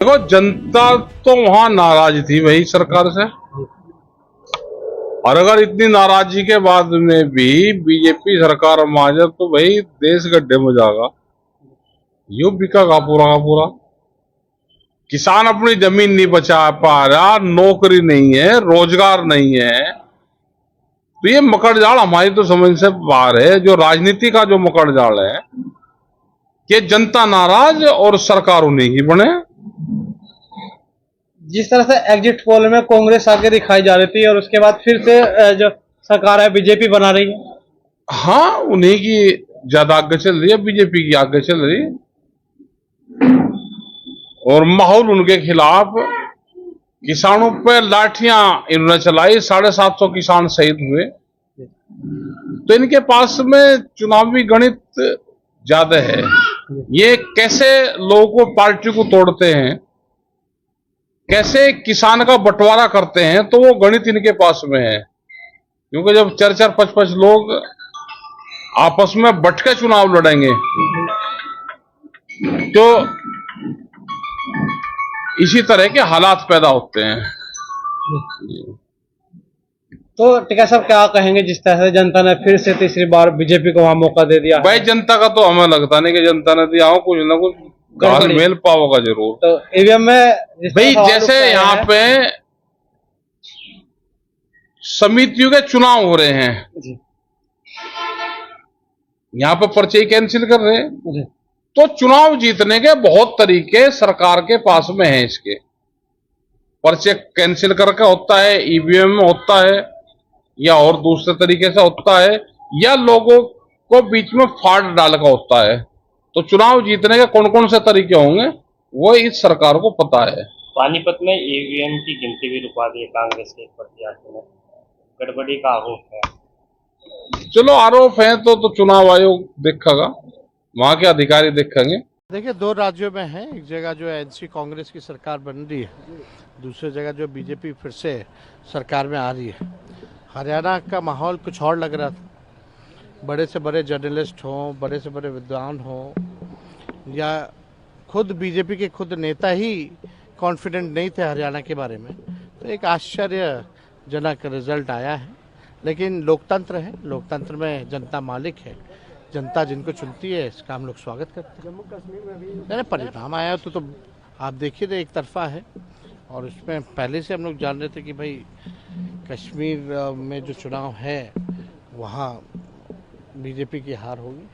देखो, जनता तो वहां नाराज थी वही सरकार से, और अगर इतनी नाराजगी के बाद में भी बीजेपी सरकार में आ जाए तो भाई देश गड्ढे में जाएगा। यूं बिकेगा पूरा का पूरा। किसान अपनी जमीन नहीं बचा पा रहा, नौकरी नहीं है, रोजगार नहीं है, तो ये मकड़जाल हमारी तो समझ से बाहर है। जो राजनीति का जो मकड़जाल है, ये जनता नाराज और सरकार उन्हीं की बने। जिस तरह से एग्जिट पोल में कांग्रेस आगे दिखाई जा रही थी और उसके बाद फिर से जो सरकार है बीजेपी बना रही है। हाँ, उन्हीं की ज्यादा आगे चल रही है, बीजेपी की आगे चल रही है, और माहौल उनके खिलाफ। किसानों पे लाठियां इन्होंने चलाई, 750 किसान शहीद हुए। तो इनके पास में चुनावी गणित ज्यादा है। ये कैसे लोगों को, पार्टी को तोड़ते हैं, कैसे किसान का बंटवारा करते हैं, तो वो गणित इनके पास में है। क्योंकि जब 4-4, 5-5 लोग आपस में बट के चुनाव लड़ेंगे तो इसी तरह के हालात पैदा होते हैं। तो टिकैत साहब क्या कहेंगे जिस तरह से जनता ने फिर से तीसरी बार बीजेपी को वहां मौका दे दिया? भाई, जनता का तो हमें लगता नहीं कि जनता ने दिया हो, कुछ ना कुछ गाल मेल पाओगा जरूर। तो ईवीएम में भाई, जैसे यहाँ पे समितियों के चुनाव हो रहे हैं, यहाँ पे पर्चे कैंसिल कर रहे हैं, तो चुनाव जीतने के बहुत तरीके सरकार के पास में हैं। इसके पर्चे कैंसिल करके होता है, ईवीएम में होता है, या और दूसरे तरीके से होता है, या लोगों को बीच में फाड़ डाल का होता है। तो चुनाव जीतने के कौन कौन से तरीके होंगे वो इस सरकार को पता है। पानीपत में ईवीएम की गिनती भी रुकवा दी है कांग्रेस के प्रत्याशी ने, गड़बड़ी का आरोप है। चलो, आरोप है तो चुनाव आयोग देखेगा, वहां के अधिकारी देखेंगे। देखिए, 2 राज्यों में है। एक जगह जो एनसी कांग्रेस की सरकार बन रही है, दूसरी जगह जो बीजेपी फिर से सरकार में आ रही है। हरियाणा का माहौल कुछ और लग रहा था। बड़े से बड़े जर्नलिस्ट हों, बड़े से बड़े विद्वान हों, या खुद बीजेपी के खुद नेता ही कॉन्फिडेंट नहीं थे हरियाणा के बारे में, तो एक आश्चर्यजनक रिजल्ट आया है। लेकिन लोकतंत्र है, लोकतंत्र में जनता मालिक है, जनता जिनको चुनती है इसका हम लोग स्वागत करते हैं। जम्मू कश्मीर में भी परिणाम आया तो आप देखिए तो एक तरफा है, और उसमें पहले से हम लोग जान रहे थे कि भाई कश्मीर में जो चुनाव है वहाँ बीजेपी की हार होगी।